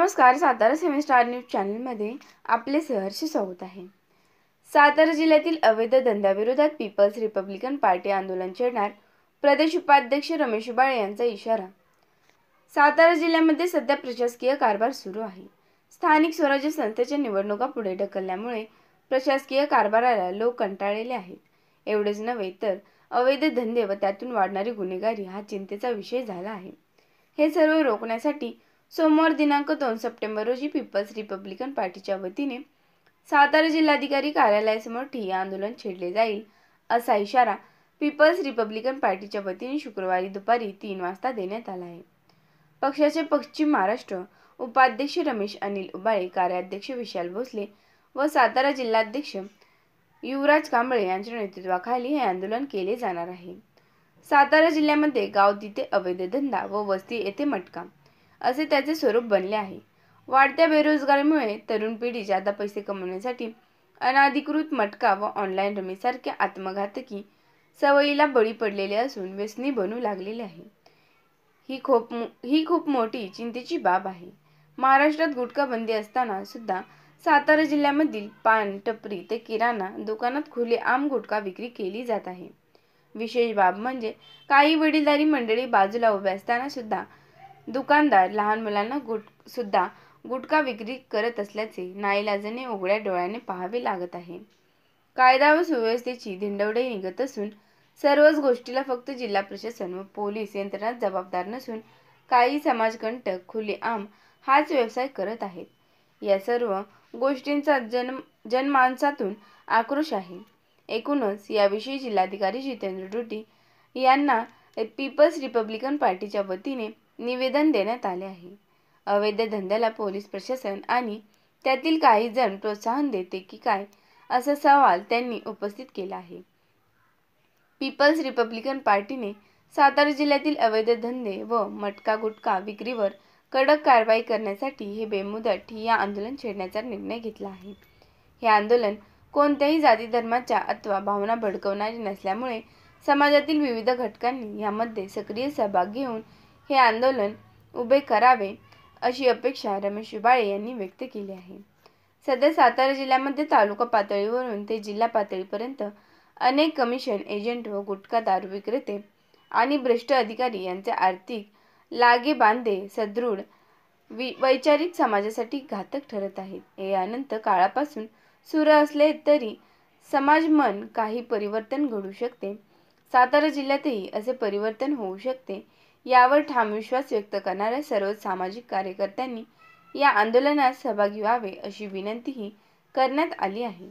नमस्कार, Satara seven news चॅनलमध्ये आपले सहर्ष स्वागत आहे। सातारा जिल्ह्यातील अवैध धंद्याविरोधात पीपल्स रिपब्लिकन पार्टी आंदोलन छेडणार, प्रदेश उपाध्यक्ष रमेश बाळे यांचा इशारा। सातारा जिल्ह्यामध्ये सध्या प्रशासकीय कारभार सुरू आहे। स्थानिक स्वराज्य संस्थेच्या निवडणुका पुढे ढकलल्यामुळे प्रशासकीय कारभाराला लोक कंटाळलेले आहेत। एवढेच नव्हे तर अवैध धंदे व त्यातून वाढणारी गुन्हेगारी हा चिंतेचा विषय झाला आहे। हे सर्व रोखण्यासाठी सोमवार दिनांक 2 सप्टेंबर रोजी पीपल्स रिपब्लिकन पार्टीच्या वतीने सातारा जिल्हाधिकारी कार्यालयासमोर ठिय्या आंदोलन छेडले जाईल, असा इशारा पीपल्स रिपब्लिकन पार्टीच्या वतीने शुक्रवारी दुपारी 3 वाजता देण्यात आला आहे। पक्षाचे पश्चिम महाराष्ट्र उपाध्यक्ष रमेश अनिल उबाळे, कार्याध्यक्ष विशाल भोसले व सातारा जिल्हाध्यक्ष युवराज कांबळे यांच्या नेतृत्वाखाली हे आंदोलन केले जाणार आहे। सातारा जिल्ह्यामध्ये गाव तिथे अवैध धंदा व वस्ती येथे मटका असे त्याचे स्वरूप बनले आहे। वाढत्या बेरोजगारीमुळे तरुण पिढी जादा पैसे कमवण्यासाठी अनधिकृत मटका व ऑनलाईन रमीसारख्या आत्मघातकी सवयीला बळी पडलेले असून व्यसनी बनू लागलेले आहे। ही खूप मोठी चिंतेची बाब आहे। महाराष्ट्रात गुटखा बंदी असताना सुद्धा सातारा जिल्ह्यामधील पान टपरी ते किराणा दुकानात खुलेआम गुटखा विक्री केली जात आहे। विशेष बाब म्हणजे काही वडीलधारी मंडळी बाजूला उभे असताना सुद्धा दुकानदार लहान मुलांना गुटखा विक्री करत असल्याचे नाईलाजाने उघड्या डोळ्याने पाहावे लागत आहे। कायदा व सुव्यवस्थेची धिंडवडे निघत असून सर्वच गोष्टीला फक्त जिल्हा प्रशासन व पोलीस यंत्रणा जबाबदार नसून काही समाजकंटक खुलेआम हाच व्यवसाय करत आहेत। या सर्व गोष्टींचा जनमानसातून आक्रोश आहे। एकूणच याविषयी जिल्हाधिकारी जितेंद्र डोटी यांना पीपल्स रिपब्लिकन पार्टीच्या वतीने निवेदन देण्यात आले आहे। अवैध धंद्याला पोलीस प्रशासन आणि त्यातील काही जण प्रोत्साहन देते की काय, असा सवाल त्यांनी उपस्थित केला आहे। पीपल्स रिपब्लिकन पार्टीने सातारा जिल्ह्यातील अवैध धंदे व मटका गुटखा विक्रीवर कडक कारवाई करण्यासाठी हे बेमुदत ठिय्या आंदोलन छेडण्याचा निर्णय घेतला आहे। हे आंदोलन कोणत्याही जाती धर्माच्या अथवा भावना भडकवणारे नसल्यामुळे समाजातील विविध घटकांनी यामध्ये सक्रिय सहभाग घेऊन हे आंदोलन उभे करावे अशी अपेक्षा रमेश बाळे यांनी व्यक्त केली आहे। सध्या सातारा जिल्ह्यामध्ये तालुका पातळीवरून ते जिल्हा पातळीपर्यंत अनेक कमिशन एजंट व गुटखा दारू विक्रेते आणि भ्रष्ट अधिकारी यांचे आर्थिक लागेबांधे सदृढ वैचारिक समाजासाठी घातक ठरत आहेत। हे अनंत काळापासून सुरू असले तरी समाज मन काही परिवर्तन घडू शकते। सातारा जिल्ह्यातही असे परिवर्तन होऊ शकते, यावर ठाम विश्वास व्यक्त करणाऱ्या सर्व सामाजिक कार्यकर्त्यांनी या आंदोलनात सहभागी व्हावे अशी विनंतीही करण्यात आली आहे।